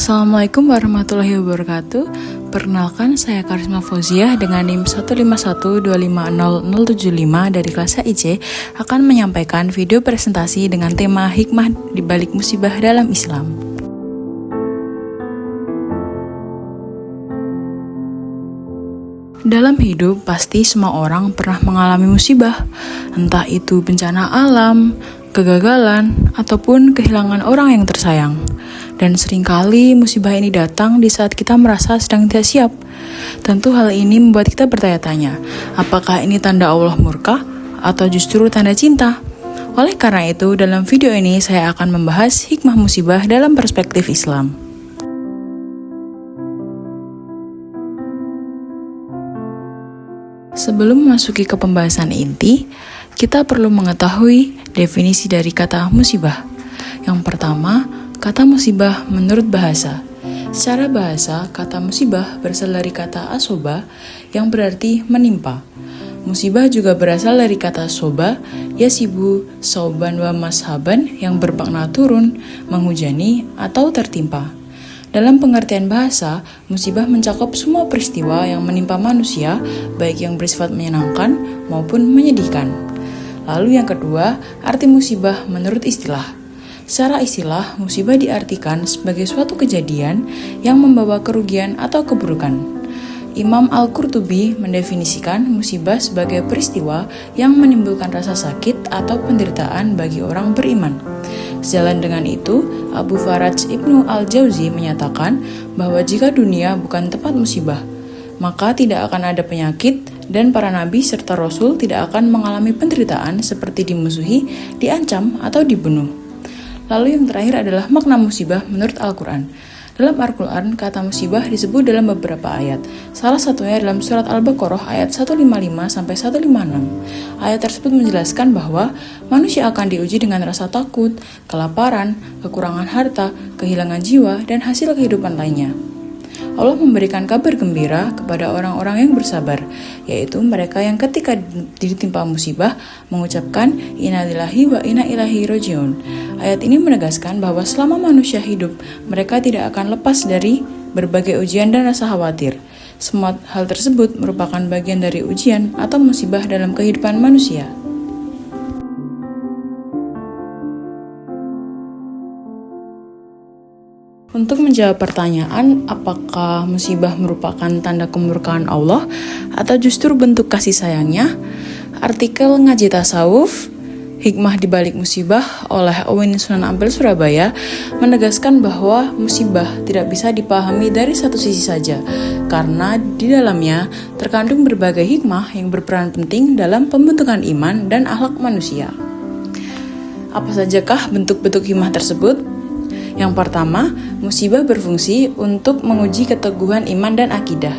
Assalamualaikum warahmatullahi wabarakatuh. Perkenalkan, saya Karisma Fauziah dengan NIM 151250075 dari kelas IC akan menyampaikan video presentasi dengan tema hikmah di balik musibah dalam Islam. Dalam hidup, pasti semua orang pernah mengalami musibah, entah itu bencana alam, kegagalan, ataupun kehilangan orang yang tersayang. Dan seringkali musibah ini datang di saat kita merasa sedang tidak siap. Tentu hal ini membuat kita bertanya-tanya, apakah ini tanda Allah murka atau justru tanda cinta? Oleh karena itu, dalam video ini saya akan membahas hikmah musibah dalam perspektif Islam. Sebelum memasuki ke pembahasan inti, kita perlu mengetahui definisi dari kata musibah. Yang pertama, kata musibah menurut bahasa. Secara bahasa, kata musibah berasal dari kata asoba yang berarti menimpa. Musibah juga berasal dari kata soba, yasibu, sauban wa mashaban yang bermakna turun, menghujani, atau tertimpa. Dalam pengertian bahasa, musibah mencakup semua peristiwa yang menimpa manusia, baik yang bersifat menyenangkan maupun menyedihkan. Lalu yang kedua, arti musibah menurut istilah. Secara istilah, musibah diartikan sebagai suatu kejadian yang membawa kerugian atau keburukan. Imam Al-Qurtubi mendefinisikan musibah sebagai peristiwa yang menimbulkan rasa sakit atau penderitaan bagi orang beriman. Sejalan dengan itu, Abu Faraj Ibnu Al-Jauzi menyatakan bahwa jika dunia bukan tempat musibah, maka tidak akan ada penyakit dan para nabi serta rasul tidak akan mengalami penderitaan seperti dimusuhi, diancam, atau dibunuh. Lalu yang terakhir adalah makna musibah menurut Al-Quran. Dalam Al-Quran, kata musibah disebut dalam beberapa ayat. Salah satunya dalam surat Al-Baqarah ayat 155-156. Ayat tersebut menjelaskan bahwa manusia akan diuji dengan rasa takut, kelaparan, kekurangan harta, kehilangan jiwa, dan hasil kehidupan lainnya. Allah memberikan kabar gembira kepada orang-orang yang bersabar, yaitu mereka yang ketika ditimpa musibah mengucapkan inna lillahi wa inna ilaihi rajiun. Ayat ini menegaskan bahwa selama manusia hidup, mereka tidak akan lepas dari berbagai ujian dan rasa khawatir. Semua hal tersebut merupakan bagian dari ujian atau musibah dalam kehidupan manusia. Untuk menjawab pertanyaan, apakah musibah merupakan tanda kemurkaan Allah atau justru bentuk kasih sayangnya? Artikel Ngaji Tasawuf, Hikmah di Balik Musibah oleh Uin Sunan Ampel Surabaya menegaskan bahwa musibah tidak bisa dipahami dari satu sisi saja, karena di dalamnya terkandung berbagai hikmah yang berperan penting dalam pembentukan iman dan akhlak manusia. Apa sajakah bentuk-bentuk hikmah tersebut? Yang pertama, musibah berfungsi untuk menguji keteguhan iman dan akidah.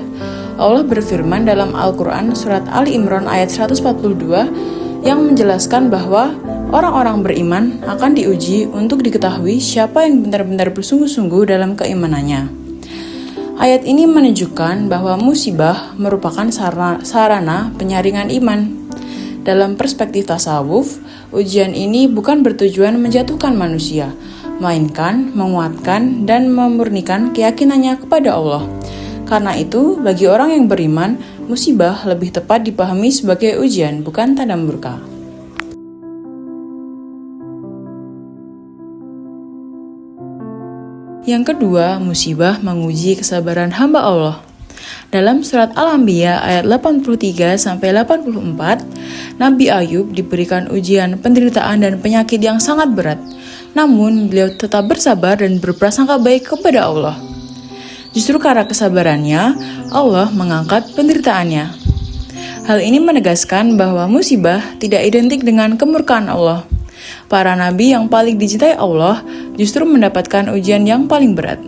Allah berfirman dalam Al-Quran surat Ali Imran ayat 142 yang menjelaskan bahwa orang-orang beriman akan diuji untuk diketahui siapa yang benar-benar bersungguh-sungguh dalam keimanannya. Ayat ini menunjukkan bahwa musibah merupakan sarana penyaringan iman. Dalam perspektif tasawuf, ujian ini bukan bertujuan menjatuhkan manusia, melainkan menguatkan dan memurnikan keyakinannya kepada Allah. Karena itu, bagi orang yang beriman, musibah lebih tepat dipahami sebagai ujian, bukan tanda murka. Yang kedua, musibah menguji kesabaran hamba Allah. Dalam surat Al-Anbiya ayat 83-84, Nabi Ayub diberikan ujian penderitaan dan penyakit yang sangat berat. Namun, beliau tetap bersabar dan berprasangka baik kepada Allah. Justru karena kesabarannya, Allah mengangkat penderitaannya. Hal ini menegaskan bahwa musibah tidak identik dengan kemurkaan Allah. Para nabi yang paling dicintai Allah justru mendapatkan ujian yang paling berat.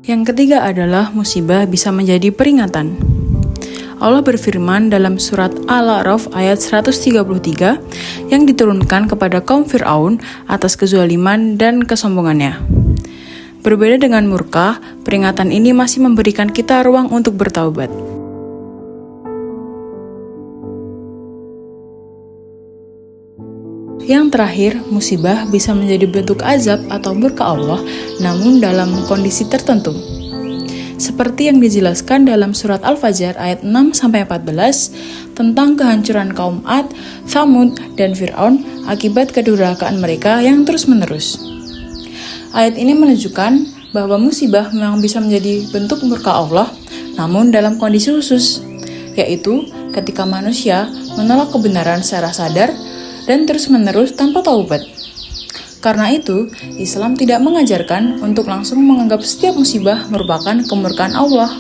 Yang ketiga adalah musibah bisa menjadi peringatan. Allah berfirman dalam surat Al-A'raf ayat 133 yang diturunkan kepada kaum Fir'aun atas kezaliman dan kesombongannya. Berbeda dengan murka, peringatan ini masih memberikan kita ruang untuk bertaubat. Yang terakhir, musibah bisa menjadi bentuk azab atau murka Allah, namun dalam kondisi tertentu. Seperti yang dijelaskan dalam surat Al-Fajr ayat 6-14 tentang kehancuran kaum Ad, Tsamud, dan Fir'aun akibat kedurhakaan mereka yang terus-menerus. Ayat ini menunjukkan bahwa musibah memang bisa menjadi bentuk murka Allah, namun dalam kondisi khusus, yaitu ketika manusia menolak kebenaran secara sadar dan terus-menerus tanpa taubat. Karena itu, Islam tidak mengajarkan untuk langsung menganggap setiap musibah merupakan kemurkaan Allah.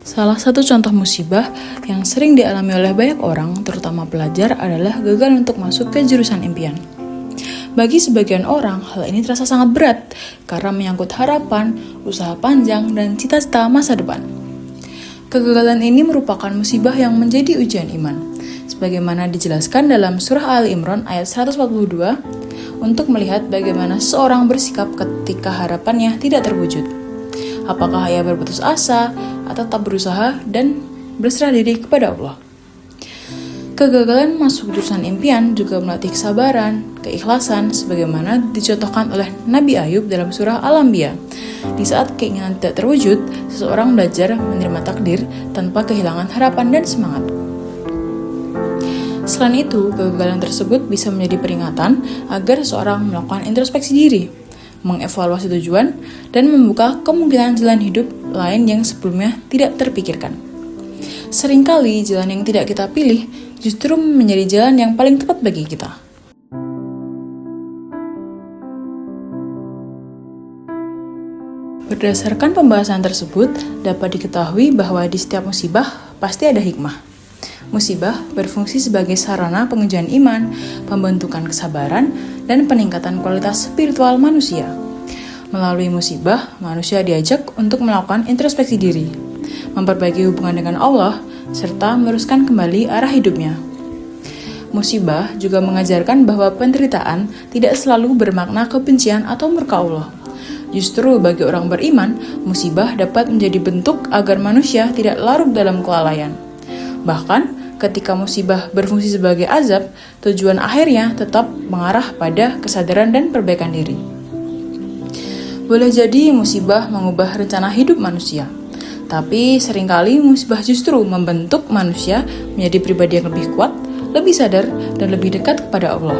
Salah satu contoh musibah yang sering dialami oleh banyak orang, terutama pelajar, adalah gagal untuk masuk ke jurusan impian. Bagi sebagian orang, hal ini terasa sangat berat karena menyangkut harapan, usaha panjang, dan cita-cita masa depan. Kegagalan ini merupakan musibah yang menjadi ujian iman, sebagaimana dijelaskan dalam surah Ali Imran ayat 142, untuk melihat bagaimana seseorang bersikap ketika harapannya tidak terwujud. Apakah ia berputus asa, atau tetap berusaha dan berserah diri kepada Allah. Kegagalan masuk jurusan impian juga melatih kesabaran, keikhlasan, sebagaimana dicontohkan oleh Nabi Ayub dalam surah Al-Anbiya. Di saat keinginan tidak terwujud, seseorang belajar menerima takdir tanpa kehilangan harapan dan semangat. Selain itu, kegagalan tersebut bisa menjadi peringatan agar seseorang melakukan introspeksi diri, mengevaluasi tujuan, dan membuka kemungkinan jalan hidup lain yang sebelumnya tidak terpikirkan. Seringkali jalan yang tidak kita pilih justru menjadi jalan yang paling tepat bagi kita. Berdasarkan pembahasan tersebut, dapat diketahui bahwa di setiap musibah pasti ada hikmah. Musibah berfungsi sebagai sarana pengujian iman, pembentukan kesabaran, dan peningkatan kualitas spiritual manusia. Melalui musibah, manusia diajak untuk melakukan introspeksi diri, memperbaiki hubungan dengan Allah, serta meneruskan kembali arah hidupnya. Musibah juga mengajarkan bahwa penderitaan tidak selalu bermakna kebencian atau murka Allah. Justru bagi orang beriman, musibah dapat menjadi bentuk agar manusia tidak larut dalam kelalaian. Bahkan, ketika musibah berfungsi sebagai azab, tujuan akhirnya tetap mengarah pada kesadaran dan perbaikan diri. Boleh jadi musibah mengubah rencana hidup manusia, tapi seringkali musibah justru membentuk manusia menjadi pribadi yang lebih kuat, lebih sadar, dan lebih dekat kepada Allah.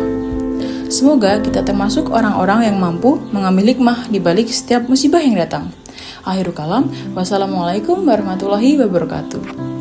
Semoga kita termasuk orang-orang yang mampu mengambil hikmah di balik setiap musibah yang datang. Akhirul kalam, wassalamualaikum warahmatullahi wabarakatuh.